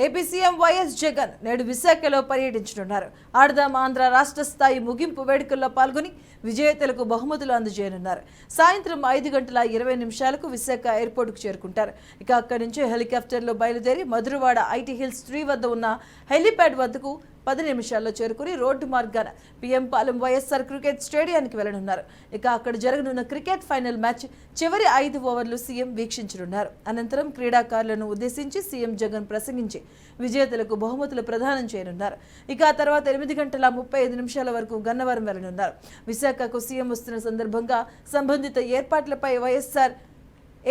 AP CM YS Jagan నేడు విశాఖలో పర్యటించనున్నారు. ఆడదాం ఆంధ్ర రాష్ట్ర స్థాయి ముగింపు వేడుకల్లో పాల్గొని విజేతలకు బహుమతులు అందజేయనున్నారు. సాయంత్రం 5:20 విశాఖ ఎయిర్పోర్టుకు చేరుకుంటారు. ఇక అక్కడి నుంచి హెలికాప్టర్లో బయలుదేరి మధురవాడ ఐటీ హిల్స్ 3 వద్ద ఉన్న హెలీప్యాడ్ వద్దకు 10 నిమిషాల్లో చేరుకుని రోడ్డు మార్గాన పీఎం పాలెం వైఎస్ఆర్ క్రికెట్ స్టేడియానికి వెళ్లనున్నారు. ఇక అక్కడ జరగనున్న క్రికెట్ ఫైనల్ మ్యాచ్ చివరి 5 ఓవర్లు సీఎం వీక్షించనున్నారు. అనంతరం క్రీడాకారులను ఉద్దేశించి సీఎం జగన్ ప్రసంగించి విజేతలకు బహుమతులు ప్రదానం చేయనున్నారు. ఇక ఆ తర్వాత 8:35 వరకు గన్నవరం వెళ్లనున్నారు. విశాఖకు సీఎం వస్తున్న సందర్భంగా సంబంధిత ఏర్పాట్లపై వైఎస్ఆర్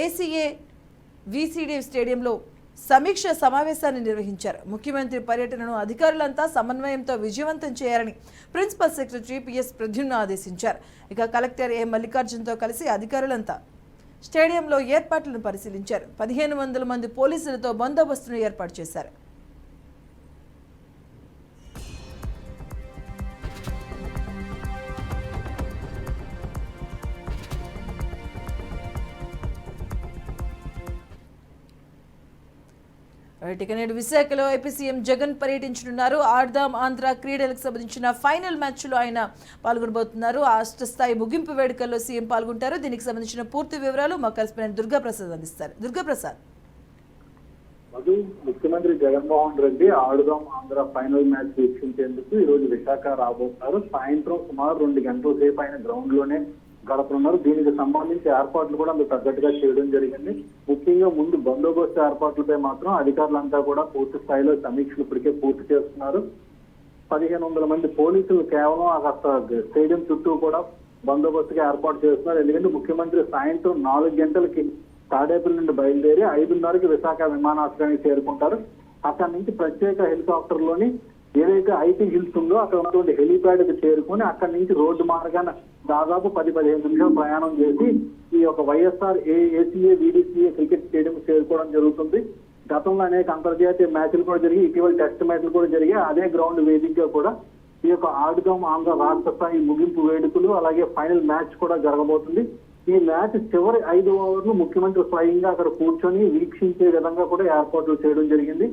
ఏసీఏ వీసీడీ స్టేడియంలో సమీక్ష సమావేశాన్ని నిర్వహించారు. ముఖ్యమంత్రి పర్యటనను అధికారులంతా సమన్వయంతో విజయవంతం చేయాలని ప్రిన్సిపల్ సెక్రటరీ పిఎస్ ప్రద్యుమ్న ఆదేశించారు. ఇక కలెక్టర్ ఏ మల్లికార్జున్తో కలిసి అధికారులంతా స్టేడియంలో ఏర్పాట్లను పరిశీలించారు. 1500 మంది పోలీసులతో బందోబస్తును ఏర్పాటు చేశారు. నేడు విశాఖలో ఏపీ సీఎం జగన్ పర్యటించనున్నారు. ఆడదాం ఆంధ్ర క్రీడలకు సంబంధించిన ఫైనల్ మ్యాచ్లో ఆయన పాల్గొనబోతున్నారు. రాష్ట్ర స్థాయి ముగింపు వేడుకల్లో సీఎం పాల్గొంటారు. దీనికి సంబంధించిన పూర్తి వివరాలు మా కరెస్పాండెంట్ దుర్గాప్రసాద్ అందిస్తారు. దుర్గాప్రసాద్. ముఖ్యమంత్రి జగన్మోహన్ రెడ్డి ఆడుదాం ఆంధ్ర ఫైనల్ మ్యాచ్ వీక్షించేందుకు ఈ రోజు విశాఖ రాబోతున్నారు. సాయంత్రం సుమారు 2 గంటల సేపు ఆయన గ్రౌండ్ లోనే గడపనున్నారు. దీనికి సంబంధించి ఏర్పాట్లు కూడా అందుకు తగ్గట్టుగా చేయడం జరిగింది. ముఖ్యంగా ముందు బందోబస్తు ఏర్పాట్లపై మాత్రం అధికారులంతా కూడా పూర్తి స్థాయిలో సమీక్షలు ఇప్పటికే పూర్తి చేస్తున్నారు. 1500 మంది పోలీసులు కేవలం స్టేడియం చుట్టూ కూడా బందోబస్తుగా ఏర్పాటు చేస్తున్నారు. ఎందుకంటే ముఖ్యమంత్రి సాయంత్రం 4 గంటలకి తాడేపల్లి నుండి బయలుదేరి 5:30కి విశాఖ విమానాశ్రయానికి చేరుకుంటారు. అక్కడి నుంచి ప్రత్యేక హెలికాప్టర్ లోని ఏదైతే ఐటీ హిల్స్ ఉందో అక్కడ ఉన్నటువంటి హెలీప్యాడ్ కి చేరుకుని అక్కడి నుంచి రోడ్డు మార్గాన దాదాపు 10-15 నిమిషాలు ప్రయాణం చేసి ఈ యొక్క YSR ACA VDCA cricket stadium చేరుకోవడం జరుగుతుంది. గతంలో అనేక అంతర్జాతీయ మ్యాచ్లు కూడా జరిగి ఇటీవల టెస్ట్ మ్యాచ్లు కూడా జరిగి అదే గ్రౌండ్ వేదికగా కూడా ఈ యొక్క ఆడుదాం ఆంధ్ర రాష్ట్ర స్థాయి ముగింపు వేడుకలు అలాగే ఫైనల్ మ్యాచ్ కూడా జరగబోతుంది. ఈ మ్యాచ్ చివరి 5 ఓవర్లు ముఖ్యమంత్రి స్వయంగా అక్కడ కూర్చొని వీక్షించే విధంగా కూడా ఏర్పాట్లు చేయడం జరిగింది.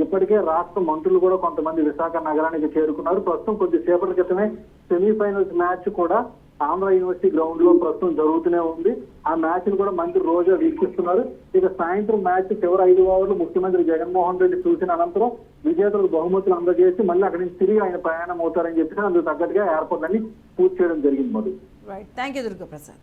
ఇప్పటికే రాష్ట్ర మంత్రులు కూడా కొంతమంది విశాఖ నగరానికి చేరుకున్నారు. ప్రస్తుతం కొద్దిసేపటి క్రితమే సెమీఫైనల్స్ మ్యాచ్ కూడా ఆంధ్ర యూనివర్సిటీ గ్రౌండ్ లో ప్రస్తుతం జరుగుతూనే ఉంది. ఆ మ్యాచ్ ను కూడా మంత్రి రోజా వీక్షిస్తున్నారు. ఇక సాయంత్రం మ్యాచ్ చివరి 5 ఓవర్లు ముఖ్యమంత్రి జగన్మోహన్ రెడ్డి చూసిన అనంతరం విజేతలకు బహుమతులు అందజేసి మళ్ళీ అక్కడి నుంచి తిరిగి ఆయన ప్రయాణం అవుతారని చెప్పి అందుకు తగ్గట్టుగా ఏర్పాట్లన్నీ పూర్తి చేయడం జరిగింది. Thank you Durgaprasad.